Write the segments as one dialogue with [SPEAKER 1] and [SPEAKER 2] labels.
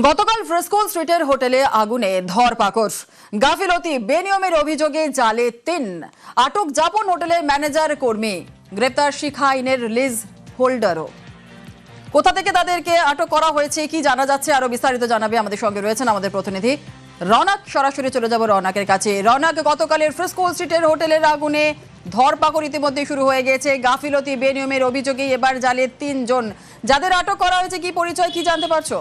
[SPEAKER 1] গতকাল ফ্রেস্কো স্ট্রিটের হোটেলে আগুনে ধরপাকড়, গাফিলতি, বেনিয়মের অভিযোগে জালে ৩, আটক জাপন হোটেলের ম্যানেজার কর্মী, গ্রেপ্তার শিখা আইনের লিজ হোল্ডারও। কোথা থেকে তাদেরকে আটক করা হয়েছে, কি জানা যাচ্ছে, আরো বিস্তারিত জানাবে আমাদের সঙ্গে রয়েছেন আমাদের প্রতিনিধি রওনাক। সরাসরি চলে যাব রওনাকের কাছে। রওনাক, গতকালের ফ্রেস্কো স্ট্রিটের হোটেলের আগুনে ধরপাকড় ইতিমধ্যে শুরু হয়ে গেছে, গাফিলতি, বেনিয়মের অভিযোগে এবার জালে ৩ জন। যাদের আটক করা হয়েছে কি পরিচয়, কি জানতে পারছো?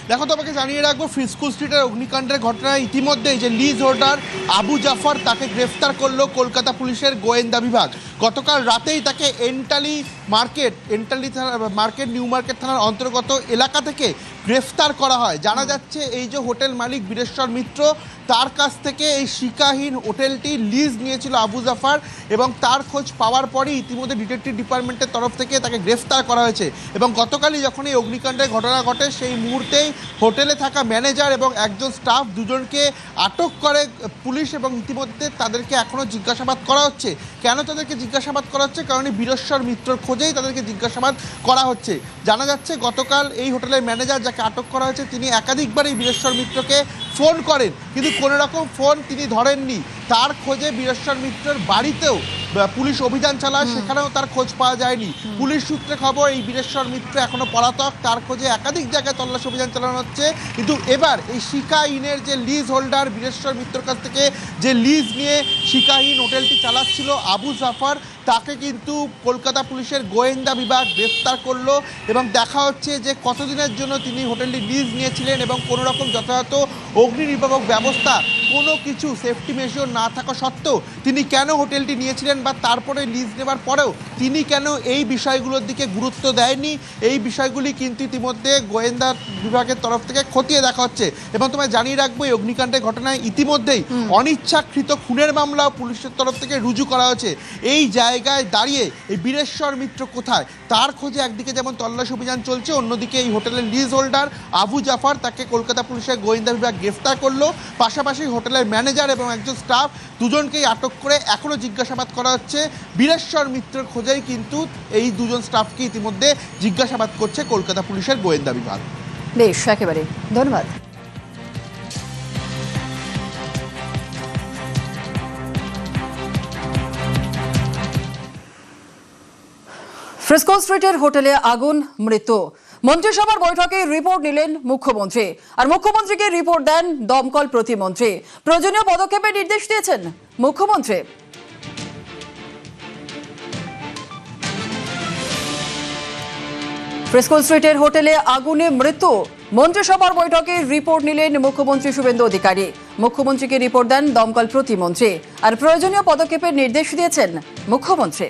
[SPEAKER 2] দেখো, তোমাকে জানিয়ে রাখবো, ফ্রেস্কো স্ট্রিটের অগ্নিকাণ্ডের ঘটনায় ইতিমধ্যেই যে লিজ হোল্ডার আবু জাফর, তাকে গ্রেফতার করলো কলকাতা পুলিশের গোয়েন্দা বিভাগ। গতকাল রাতেই তাকে এন্টালি মার্কেট নিউ মার্কেট থানার অন্তর্গত এলাকা থেকে গ্রেফতার করা হয়। জানা যাচ্ছে এই যে হোটেল মালিক বীরেশ্বর মিত্র, তার কাছ থেকে এই শিকাহীন হোটেলটি লিজ নিয়েছিল আবু জাফর, এবং তার খোঁজ পাওয়ার পরেই ইতিমধ্যে ডিটেকটিভ ডিপার্টমেন্টের তরফ থেকে তাকে গ্রেফতার করা হয়েছে। এবং গতকালই যখন এই অগ্নিকাণ্ডের ঘটনা ঘটে, সেই মুহূর্তেই হোটেলে থাকা ম্যানেজার এবং একজন স্টাফ দুজনকে আটক করে পুলিশ, এবং ইতিমধ্যে তাদেরকে এখনও জিজ্ঞাসাবাদ করা হচ্ছে। কেন তাদেরকে জিজ্ঞাসাবাদ করা হচ্ছে? কারণ এই বীরেশ্বর মিত্রর খোঁজেই তাদেরকে জিজ্ঞাসাবাদ করা হচ্ছে। জানা যাচ্ছে গতকাল এই হোটেলের ম্যানেজার যাকে আটক করা হয়েছে, তিনি একাধিকবার এই বীরেশ্বর মিত্রকে ফোন করেন, কিন্তু কোনো রকম ফোন তিনি ধরেননি। তার খোঁজে বীরেশ্বর মিত্রের বাড়িতেও পুলিশ অভিযান চালায়, সেখানেও তার খোঁজ পাওয়া যায়নি। পুলিশ সূত্রে খবর, এই বীরেশ্বর মিত্র এখনো পলাতক, তার খোঁজে একাধিক জায়গায় তল্লাশি অভিযান চালানো হচ্ছে। কিন্তু এবার এই শিকাহীনের যে লিজ হোল্ডার, বীরেশ্বর মিত্রর কাছ থেকে যে লিজ নিয়ে শিকাহীন হোটেলটি চালাচ্ছিল আবু জাফর, তাকে কিন্তু কলকাতা পুলিশের গোয়েন্দা বিভাগ গ্রেফতার করলো। এবং দেখা হচ্ছে যে কতদিনের জন্য তিনি হোটেলটি লিজ নিয়েছিলেন, এবং কোনো রকম যথাযথ অগ্নি নির্বাপক ব্যবস্থা, কোনো কিছু সেফটি মেজার না থাকা সত্ত্বেও তিনি কেন হোটেলটি নিয়েছিলেন, বা তারপরে লিজ নেবার পরেও তিনি কেন এই বিষয়গুলোর দিকে গুরুত্ব দেয়নি, এই বিষয়গুলি কিন্তু ইতিমধ্যে গোয়েন্দা বিভাগের তরফ থেকে খতিয়ে দেখা হচ্ছে। এবং তোমায় জানিয়ে রাখবো, এই অগ্নিকাণ্ডের ঘটনায় ইতিমধ্যেই অনিচ্ছাকৃত খুনের মামলা পুলিশের তরফ থেকে রুজু করা হয়েছে। এই জায়গায় দাঁড়িয়ে এই বীরেশ্বর মিত্র কোথায়, তার খোঁজে একদিকে যেমন তল্লাশি অভিযান চলছে, অন্যদিকে এই হোটেলের লিজ হোল্ডার আবু জাফর, তাকে কলকাতা পুলিশের গোয়েন্দা বিভাগ গ্রেফতার করলো। পাশাপাশি হোটেলের ম্যানেজার এবং একজন স্টাফ দুজনকেই আটক করে এখনও জিজ্ঞাসাবাদ করা হচ্ছে। বীরেশ্বর মিত্রের খোঁজেই কিন্তু এই দুজন স্টাফকে ইতিমধ্যে জিজ্ঞাসাবাদ করছে কলকাতা পুলিশের গোয়েন্দা বিভাগ।
[SPEAKER 1] বেশ, একেবারে ধন্যবাদ। ফ্রেস্কো স্ট্রিটের হোটেলে আগুন, মৃত্যু। মন্ত্রিসভার বৈঠকে রিপোর্ট নিলেন মুখ্যমন্ত্রী, আর মুখ্যমন্ত্রীকে রিপোর্ট দেন দমকল প্রতিমন্ত্রী। প্রয়োজনীয় পদক্ষেপের নির্দেশ দিয়েছেন মুখ্যমন্ত্রী। ফ্রেস্কো স্ট্রিটের হোটেলে আগুনে মৃত্যু, মন্ত্রিসভার বৈঠকে রিপোর্ট নিলেন মুখ্যমন্ত্রী শুভেন্দু অধিকারী। মুখ্যমন্ত্রীকে রিপোর্ট দেন দমকল প্রতিমন্ত্রী, আর প্রয়োজনীয় পদক্ষেপের নির্দেশ দিয়েছেন মুখ্যমন্ত্রী।